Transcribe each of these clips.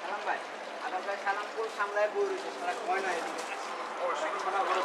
সালাম ভাই আবার ভাই সালাম ফুল সামলায় বই রয়েছে সারা কয় না এদিকে অবশ্যই মনে করো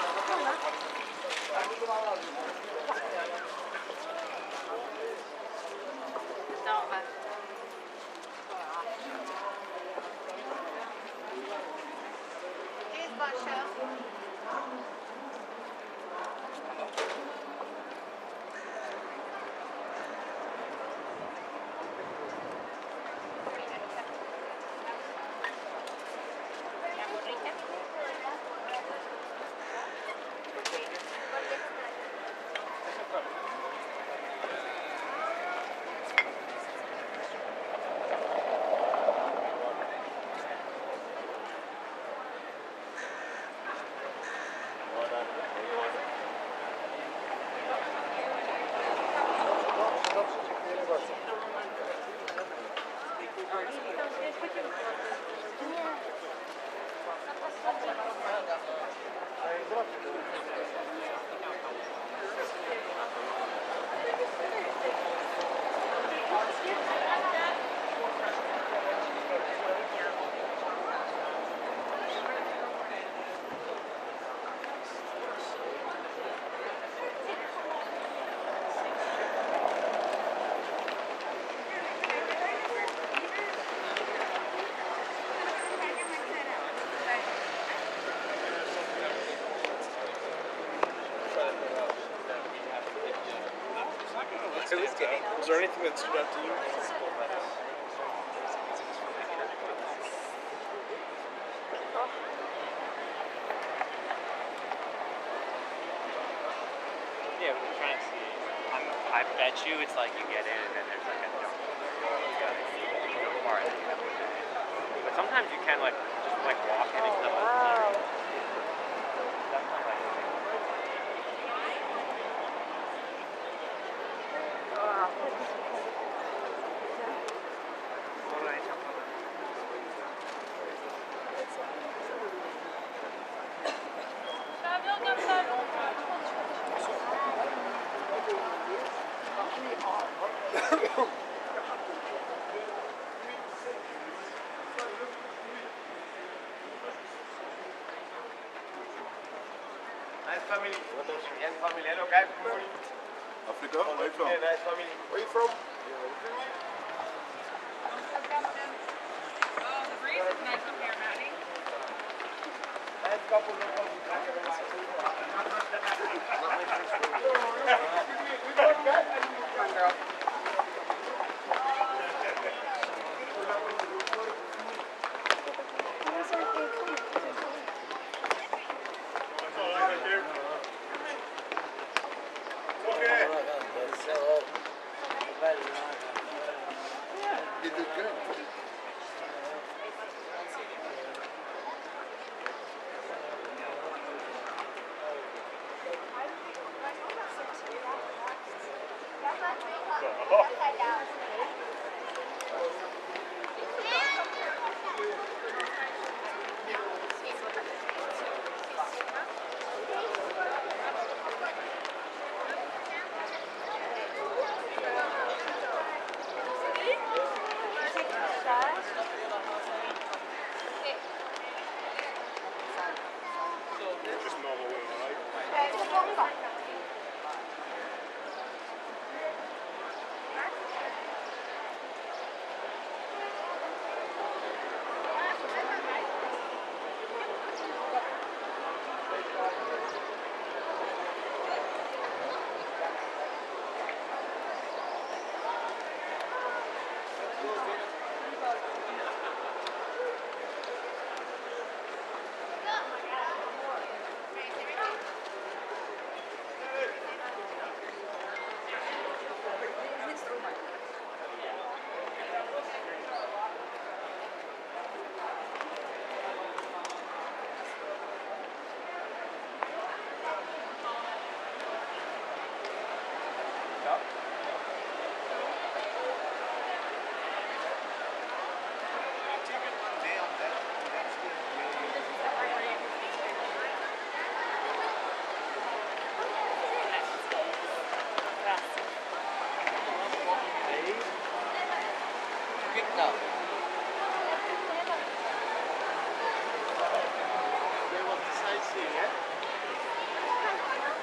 It was good. Was there anything that stood out to you? Yeah, we're trying to see. I bet you it's like you get in and then there's like a jump part that you have to do. But sometimes you can like just like walk in and stuff. Wow. That's not like Nice family. Yes, family. Hello, guys. Good morning. Africa? Where are you from? Yeah, nice family. Where are you from? Nice couple. You did good. Just normal women, right?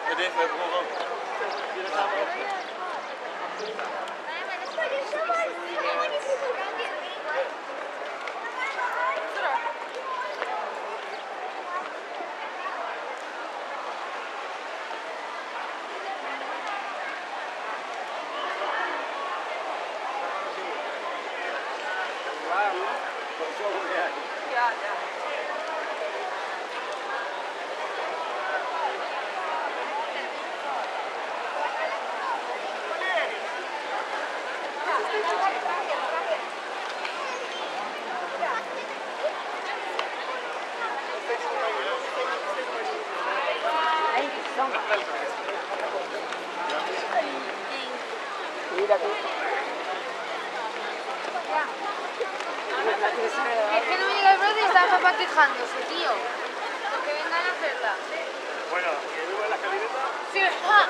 Het heeft mij begonnen. Es que no me llega el brazo y está papá quejándose, tío. Lo que vengan a hacerla. Bueno, que vivo en la escalineta. Sí, ah.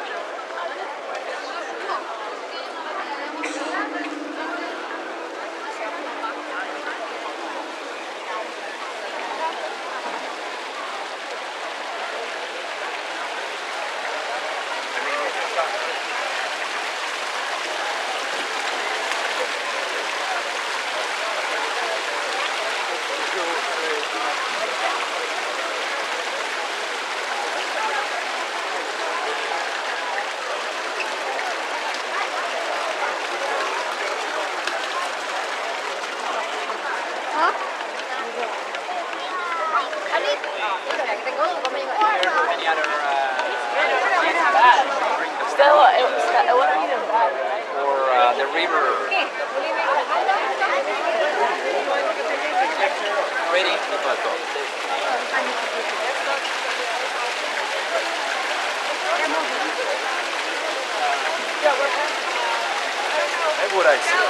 ¿Ah? Ali, espera, que tengo un compañero. Any other Stella, it wasn't even bad. or the river ready? That's what I said.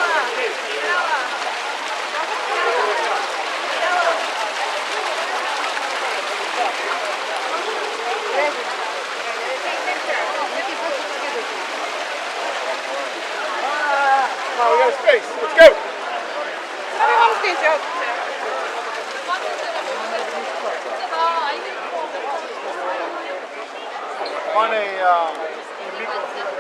Come on, we got space. Let's go. Find a micro.